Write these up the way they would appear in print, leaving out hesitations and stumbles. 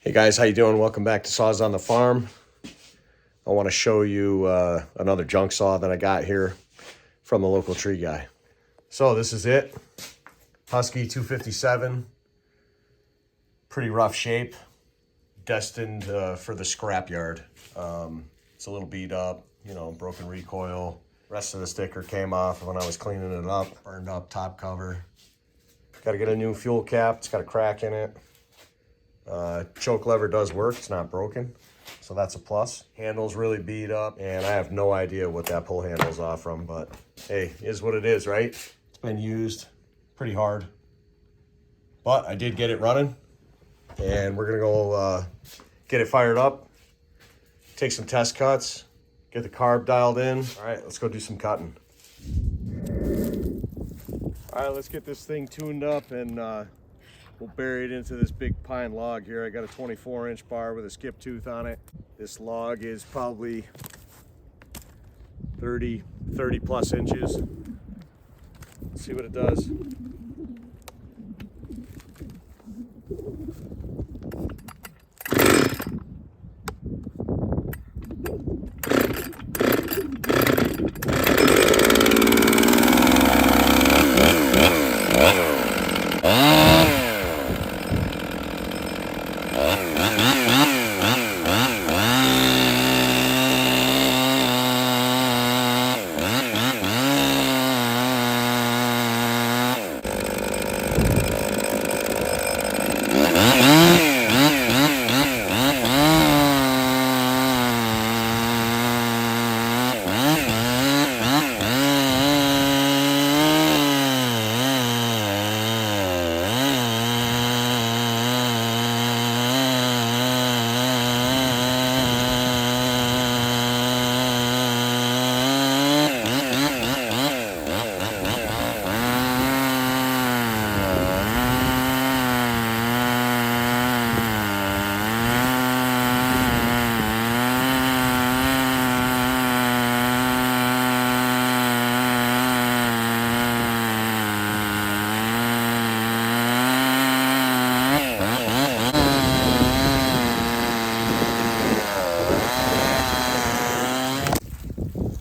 Hey guys, how you doing? Welcome back to Saws on the Farm. I want to show you another junk saw that I got here from the local tree guy. So this is it. Husky 257. Pretty rough shape. Destined for the scrapyard. It's a little beat up, broken recoil. Rest of the sticker came off when I was cleaning it up. Burned up top cover. Got to get a new fuel cap. It's got a crack in it. Choke lever does work, it's not broken, so that's a plus. Handle's really beat up, and I have no idea what that pull handle's off from, but hey, is what it is, right? It's been used pretty hard, but I did get it running, and we're gonna go get it fired up, take some test cuts, get the carb dialed in. All right, let's go do some cutting. All right, let's get this thing tuned up, and we'll bury it into this big pine log here. I got a 24-inch bar with a skip tooth on it. This log is probably 30 plus inches. Let's see what it does.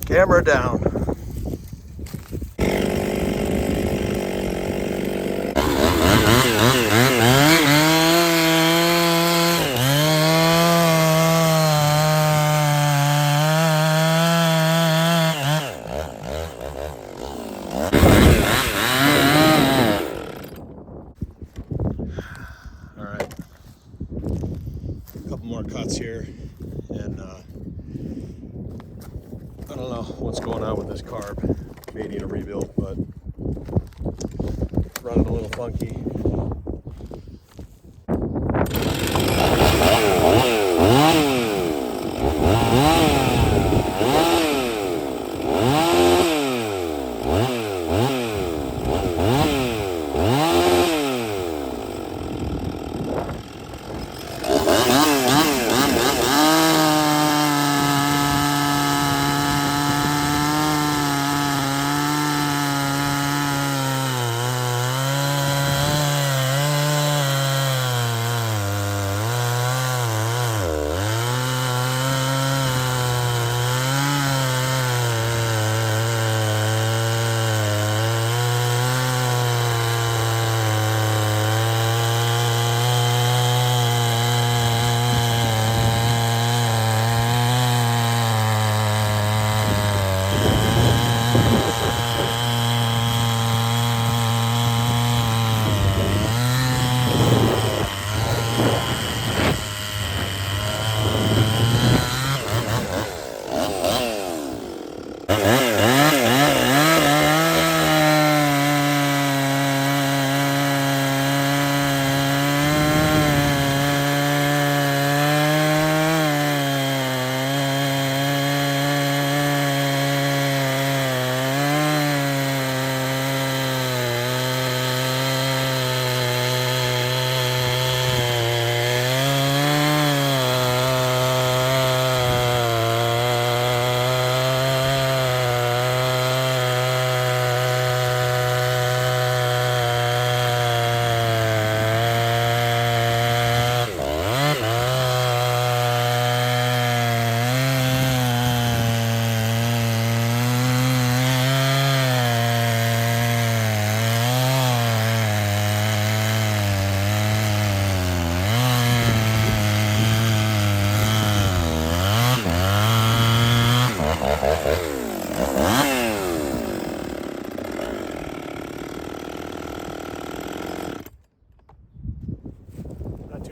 Camera down. All right, a couple more cuts here, and I don't know what's going on with this carb. May need a rebuild, but running a little funky.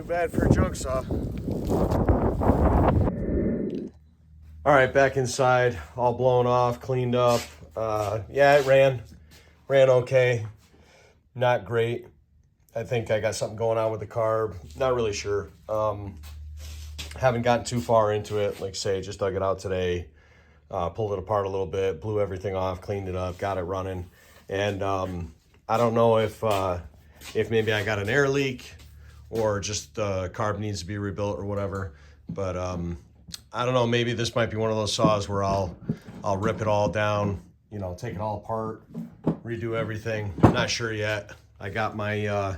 bad for a junk saw. All right, back inside, all blown off, cleaned up. Yeah, it ran okay. Not great. I think I got something going on with the carb. Not really sure. Haven't gotten too far into it. Like I say, just dug it out today. Pulled it apart a little bit, blew everything off, cleaned it up, got it running. And I don't know if maybe I got an air leak or just the carb needs to be rebuilt or whatever. But I don't know, maybe this might be one of those saws where I'll rip it all down, you know, take it all apart, redo everything. I'm not sure yet. I got my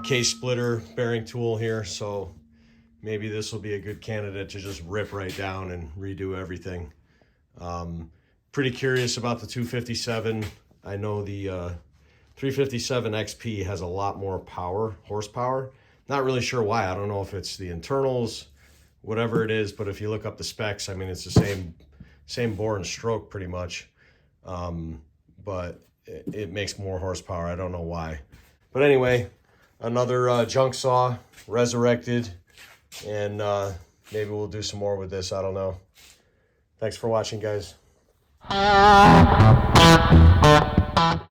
case splitter bearing tool here, so maybe this will be a good candidate to just rip right down and redo everything. Pretty curious about the 257. I know the 357 XP has a lot more horsepower. Not really sure why. I don't know if it's the internals, whatever it is, but if you look up the specs, I mean, it's the same bore and stroke pretty much. But it makes more horsepower. I don't know why. But anyway, another junk saw, Resurrected, and maybe we'll do some more with this. I don't know. Thanks for watching, guys.